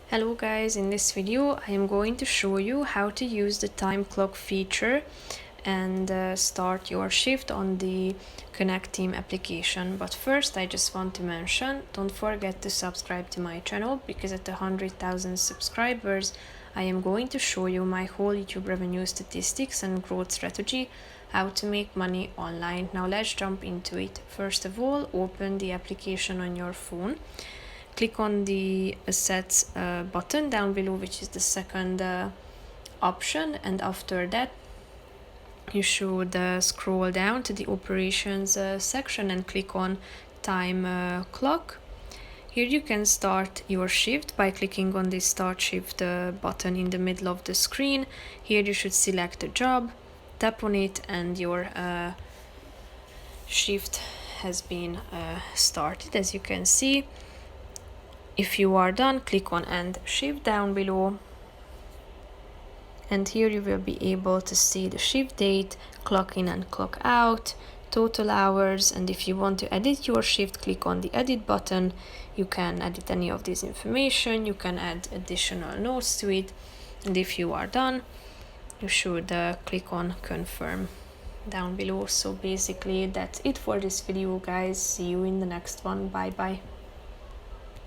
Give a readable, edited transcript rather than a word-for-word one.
Hello guys, in this video I am going to show you how to use the time clock feature and start your shift on the Connecteam application. But first I just want to mention, don't forget to subscribe to my channel, because at 100,000 subscribers I am going to show you my whole YouTube revenue statistics and growth strategy, how to make money online. Now let's jump into it. First of all, open the application on your phone. Click on the Assets button down below, which is the second option, and after that you should scroll down to the Operations section and click on Time Clock. Here you can start your shift by clicking on the Start Shift button in the middle of the screen. Here you should select a job, tap on it, and your shift has been started, as you can see. If you are done, click on End Shift down below, and here you will be able to see the shift date, clock in and clock out, total hours, and if you want to edit your shift, click on the Edit button. You can edit any of this information, you can add additional notes to it, and if you are done, you should click on Confirm down below. So basically that's it for this video, guys. See you in the next one. Bye bye.